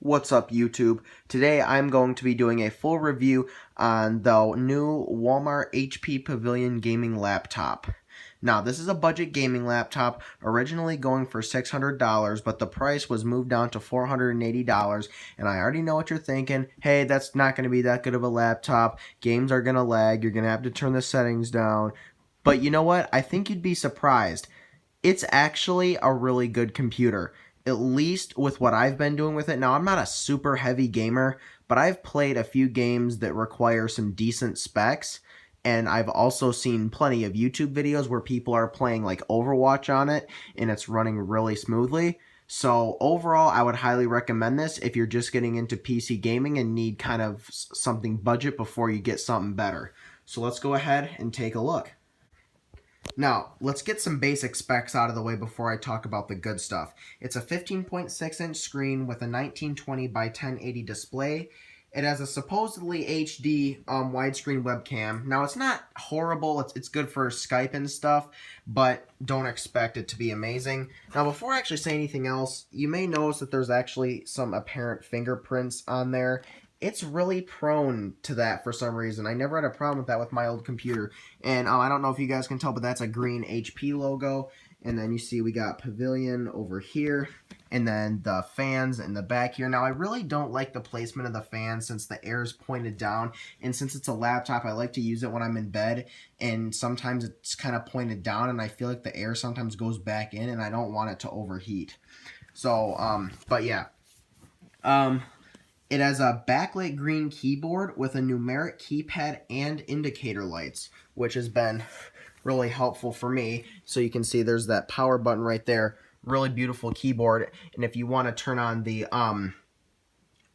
What's up, YouTube? Today I'm going to be doing a full review on the new Walmart HP Pavilion gaming laptop. Now, this is a budget gaming laptop, originally going for $600, but the price was moved down to $480, and I already know what you're thinking. Hey, that's not going to be that good of a laptop. Games are going to lag. You're going to have to turn the settings down. But you know what? I think you'd be surprised. It's actually a really good computer, at least with what I've been doing with it. Now, I'm not a super heavy gamer, but I've played a few games that require some decent specs, and I've also seen plenty of YouTube videos where people are playing like Overwatch on it, and it's running really smoothly. So overall, I would highly recommend this if you're just getting into PC gaming and need kind of something budget before you get something better. So let's go ahead and take a look. Now, let's get some basic specs out of the way before I talk about the good stuff. It's a 15.6-inch screen with a 1920 by 1080 display. It has a supposedly HD widescreen webcam. Now, it's not horrible. It's good for Skype and stuff, but don't expect it to be amazing. Now, before I actually say anything else, you may notice that there's actually some apparent fingerprints on there. It's really prone to that for some reason. I never had a problem with that with my old computer. And I don't know if you guys can tell, but that's a green HP logo. And then you see we got Pavilion over here. And then the fans in the back here. Now, I really don't like the placement of the fan since the air is pointed down. And since it's a laptop, I like to use it when I'm in bed. And sometimes it's kind of pointed down. And I feel like the air sometimes goes back in. And I don't want it to overheat. So, but yeah. It has a backlit green keyboard with a numeric keypad and indicator lights, which has been really helpful for me. So you can see there's that power button right there. Really beautiful keyboard. And if you want to turn on the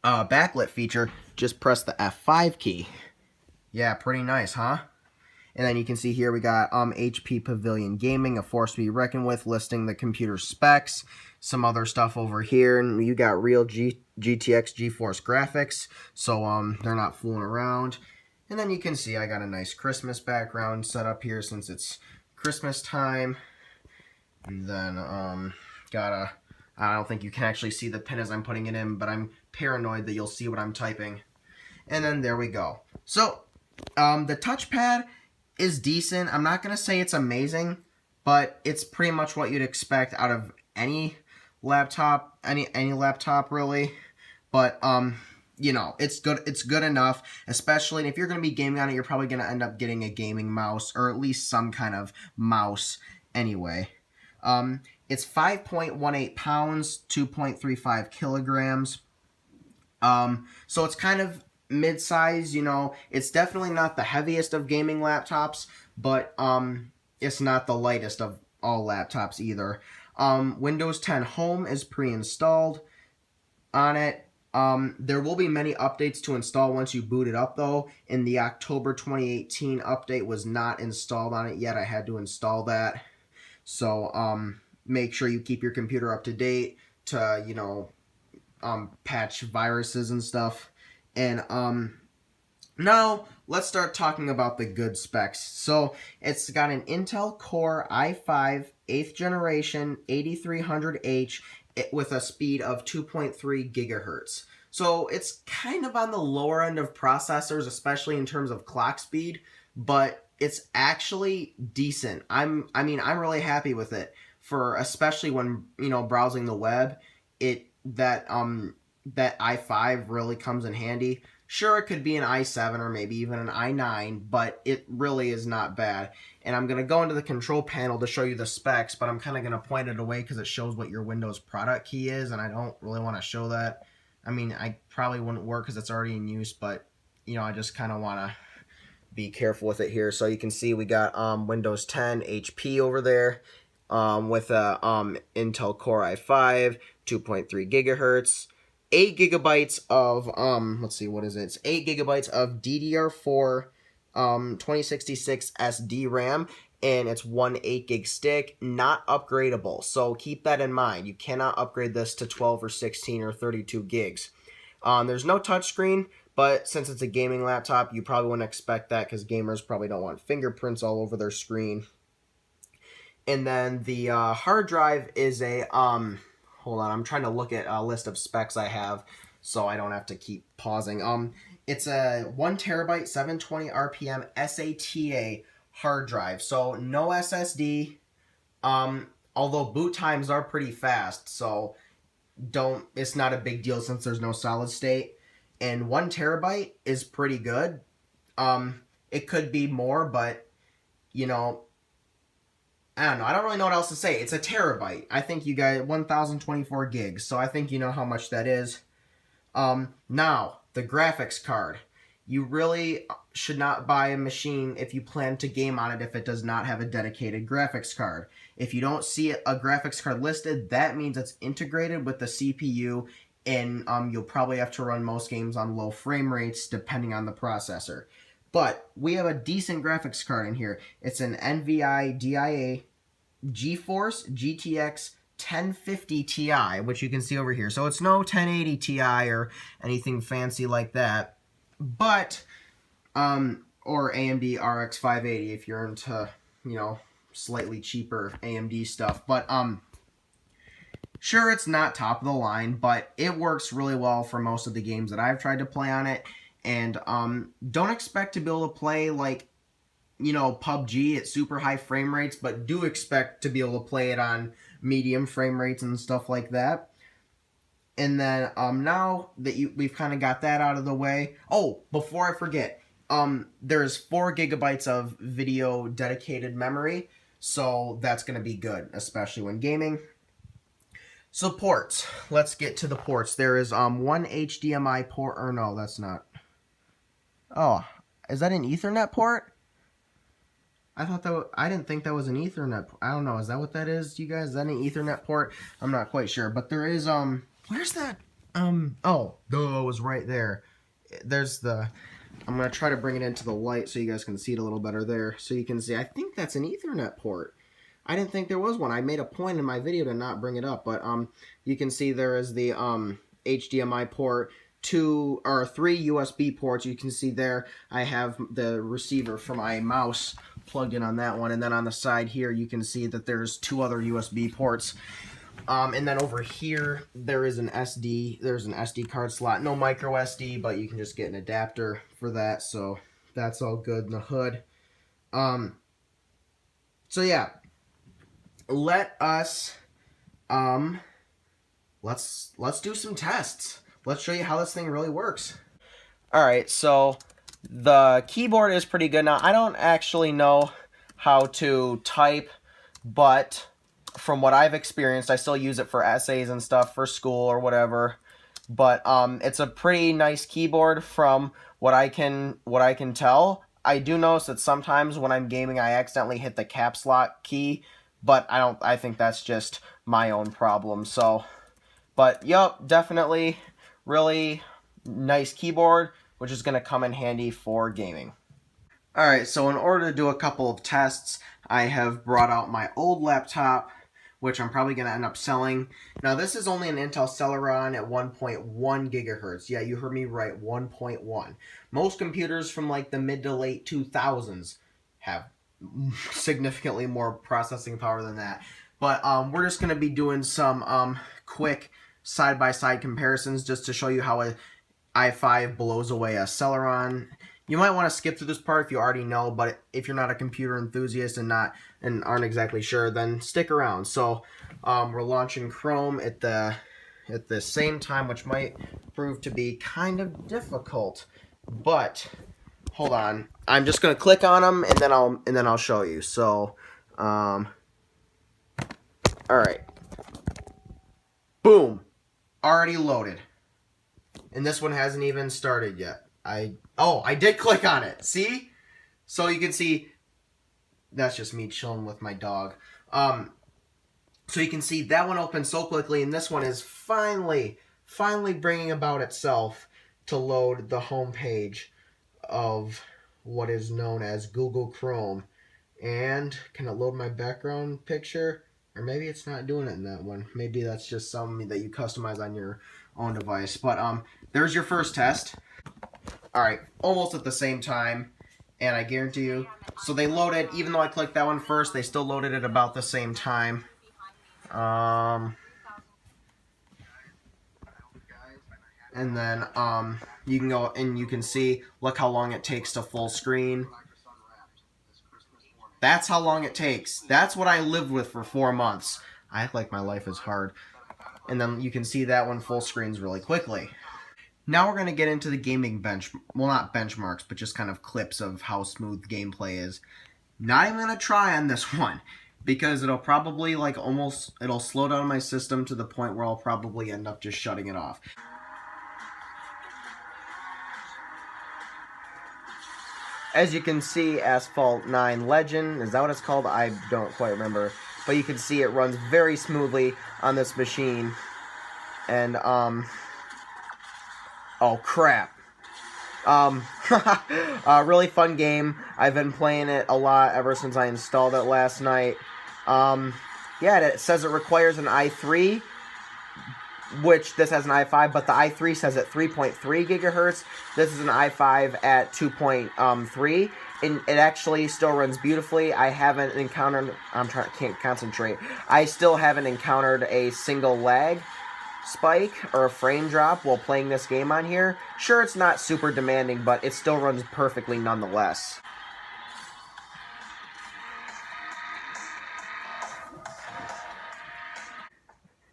backlit feature, just press the F5 key. Yeah, pretty nice, huh? And then you can see here we got HP Pavilion Gaming, a force to be reckoned with, listing the computer specs, some other stuff over here, and you got real GTX GeForce graphics, so they're not fooling around. And then you can see I got a nice Christmas background set up here since it's Christmas time. And then I don't think you can actually see the pen as I'm putting it in, but I'm paranoid that you'll see what I'm typing. And then there we go. So the touchpad is decent. I'm not going to say it's amazing, but it's pretty much what you'd expect out of any laptop, any laptop really. But you know, it's good enough, especially if you're going to be gaming on it, you're probably going to end up getting a gaming mouse or at least some kind of mouse anyway. It's 5.18 pounds, 2.35 kilograms. So it's kind of mid-size, you know. It's definitely not the heaviest of gaming laptops, but it's not the lightest of all laptops either. Windows 10 Home is pre-installed on it. There will be many updates to install once you boot it up, though. In the October 2018 update was not installed on it yet. I had to install that. So make sure you keep your computer up to date to, you know, patch viruses and stuff. And now let's start talking about the good specs. So it's got an Intel Core i5 8th generation 8300H with a speed of 2.3 gigahertz. So it's kind of on the lower end of processors, especially in terms of clock speed, but it's actually decent. I'm really happy with it, for especially when, you know, browsing the web. That i5 really comes in handy. Sure, it could be an i7 or maybe even an i9, but it really is not bad. And I'm going to go into the control panel to show you the specs, but I'm kind of going to point it away because it shows what your Windows product key is, and I don't really want to show that. I mean, I probably wouldn't work because it's already in use, but, you know, I just kind of want to be careful with it here. So you can see we got Windows 10 HP over there with a Intel Core i5, 2.3 gigahertz. 8 gigabytes of, let's see, what is it? It's 8 gigabytes of DDR4 2066 SD RAM, and it's one 8 gig stick, not upgradable. So keep that in mind. You cannot upgrade this to 12 or 16 or 32 gigs. There's no touchscreen, but since it's a gaming laptop, you probably wouldn't expect that because gamers probably don't want fingerprints all over their screen. And then the hard drive is a, hold on, I'm trying to look at a list of specs I have. so I don't have to keep pausing. It's a 1 terabyte 720 RPM SATA hard drive, so no SSD. Although boot times are pretty fast, so it's not a big deal since there's no solid state. And 1 terabyte is pretty good. It could be more, but you know, I don't know. I don't really know what else to say. It's a terabyte. I think you guys 1024 gigs, so I think you know how much that is. Now, the graphics card. You really should not buy a machine if you plan to game on it if it does not have a dedicated graphics card. If you don't see a graphics card listed, that means it's integrated with the CPU, and you'll probably have to run most games on low frame rates depending on the processor. But we have a decent graphics card in here. It's an NVIDIA DIA GeForce GTX 1050 Ti, which you can see over here. So it's no 1080 Ti or anything fancy like that. But, or AMD RX 580 if you're into, you know, slightly cheaper AMD stuff. But, sure, it's not top of the line, but it works really well for most of the games that I've tried to play on it. And, don't expect to be able to play, like, you know, PUBG at super high frame rates, but do expect to be able to play it on medium frame rates and stuff like that. And then, now that we've kind of got that out of the way... Oh, before I forget, there's 4 gigabytes of video dedicated memory, so that's going to be good, especially when gaming. So ports. Let's get to the ports. There is, 1 HDMI port, or no, that's not... Oh, is that an Ethernet port? I didn't think that was an Ethernet... I don't know, is that what that is, you guys? Is that an Ethernet port? I'm not quite sure, but there is, where's that? Oh, it was right there. There's the... I'm going to try to bring it into the light so you guys can see it a little better there. So you can see, I think that's an Ethernet port. I didn't think there was one. I made a point in my video to not bring it up, but you can see there is the HDMI port, 2 or 3 USB ports. You can see there I have the receiver for my mouse plugged in on that one, and then on the side here you can see that there's 2 other USB ports. And then over here, there's an SD card slot. No micro SD, but you can just get an adapter for that, so that's all good in the hood. So yeah, let's do some tests. Let's show you how this thing really works. Alright, so the keyboard is pretty good. Now, I don't actually know how to type, but from what I've experienced, I still use it for essays and stuff for school or whatever. But it's a pretty nice keyboard from what I can tell. I do notice that sometimes when I'm gaming, I accidentally hit the caps lock key, but I think that's just my own problem. So, but yep, definitely really nice keyboard, which is going to come in handy for gaming. Alright, so in order to do a couple of tests, I have brought out my old laptop, which I'm probably going to end up selling. Now, this is only an Intel Celeron at 1.1 gigahertz. Yeah, you heard me right, 1.1. Most computers from like the mid to late 2000s have significantly more processing power than that. But we're just going to be doing some quick side-by-side comparisons just to show you how a i5 blows away a Celeron. You might want to skip through this part if you already know, but if you're not a computer enthusiast and aren't exactly sure, then stick around. So we're launching Chrome at the same time, which might prove to be kind of difficult. But hold on, I'm just gonna click on them and then I'll show you. So, all right, boom, already loaded, and this one hasn't even started yet. I did click on it. See? So you can see that's just me chilling with my dog. So you can see that one opened so quickly, and this one is finally bringing about itself to load the home page of what is known as Google Chrome. And can it load my background picture? Or maybe it's not doing it in that one. Maybe that's just something that you customize on your own device. But there's your first test. Alright, almost at the same time, and I guarantee you, so they loaded, even though I clicked that one first, they still loaded at about the same time. And then you can go and you can see, look how long it takes to full screen. That's how long it takes. That's what I lived with for 4 months. I act like my life is hard. And then you can see that one full screens really quickly. Now we're going to get into the gaming well, not benchmarks, but just kind of clips of how smooth gameplay is. Not even going to try on this one, because it'll probably it'll slow down my system to the point where I'll probably end up just shutting it off. As you can see, Asphalt 9 Legend, is that what it's called? I don't quite remember. But you can see it runs very smoothly on this machine. And, oh crap. A really fun game. I've been playing it a lot ever since I installed it last night. Yeah, it says it requires an i3, which this has an i5, but the i3 says at 3.3 gigahertz. This is an i5 at 2.3, and it actually still runs beautifully. I haven't encountered, can't concentrate. I still haven't encountered a single lag spike or a frame drop while playing this game on here. Sure, it's not super demanding, but it still runs perfectly nonetheless.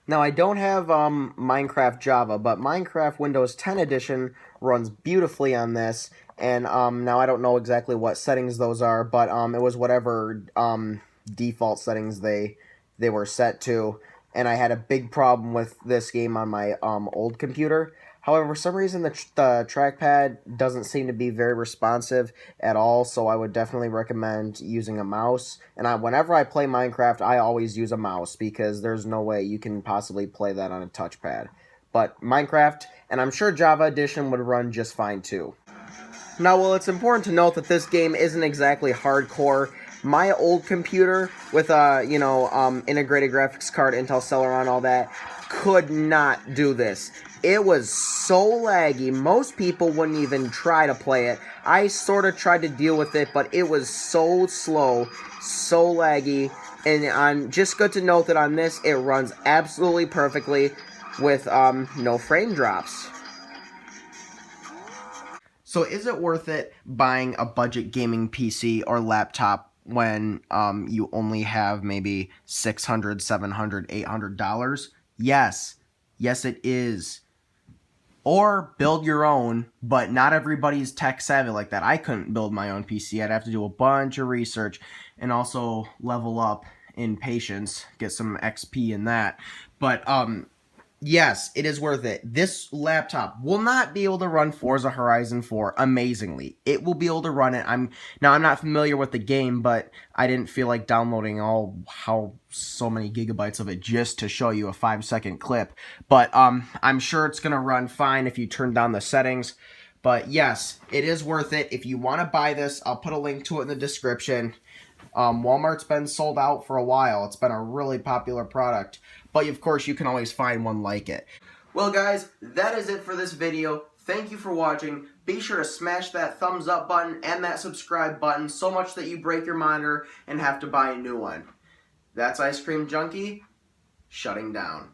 Now, I don't have Minecraft Java, but Minecraft Windows 10 Edition runs beautifully on this. And now I don't know exactly what settings those are, but it was whatever default settings they were set to. And I had a big problem with this game on my old computer. However, for some reason, the trackpad doesn't seem to be very responsive at all, so I would definitely recommend using a mouse. And whenever I play Minecraft, I always use a mouse, because there's no way you can possibly play that on a touchpad. But Minecraft, and I'm sure Java Edition would run just fine too. Now, well, it's important to note that this game isn't exactly hardcore. My old computer with a, integrated graphics card, Intel Celeron, all that, could not do this. It was so laggy, most people wouldn't even try to play it. I sort of tried to deal with it, but it was so slow, so laggy, and just good to note that on this, it runs absolutely perfectly with no frame drops. So is it worth it buying a budget gaming PC or laptop when you only have maybe $600, $700, $800? Yes. Yes, it is. Or build your own, but not everybody's tech savvy like that. I couldn't build my own PC. I'd have to do a bunch of research and also level up in patience, get some XP in that. But yes, it is worth it. This laptop will not be able to run Forza Horizon 4 amazingly. It will be able to run it. I'm not familiar with the game, but I didn't feel like downloading so many gigabytes of it just to show you a 5-second clip. But I'm sure it's gonna run fine if you turn down the settings. But yes, it is worth it. If you want to buy this, I'll put a link to it in the description. Walmart's been sold out for a while. It's been a really popular product. But of course, you can always find one like it. Well guys, that is it for this video. Thank you for watching. Be sure to smash that thumbs up button and that subscribe button so much that you break your monitor and have to buy a new one. That's IceCreamJunkie, shutting down.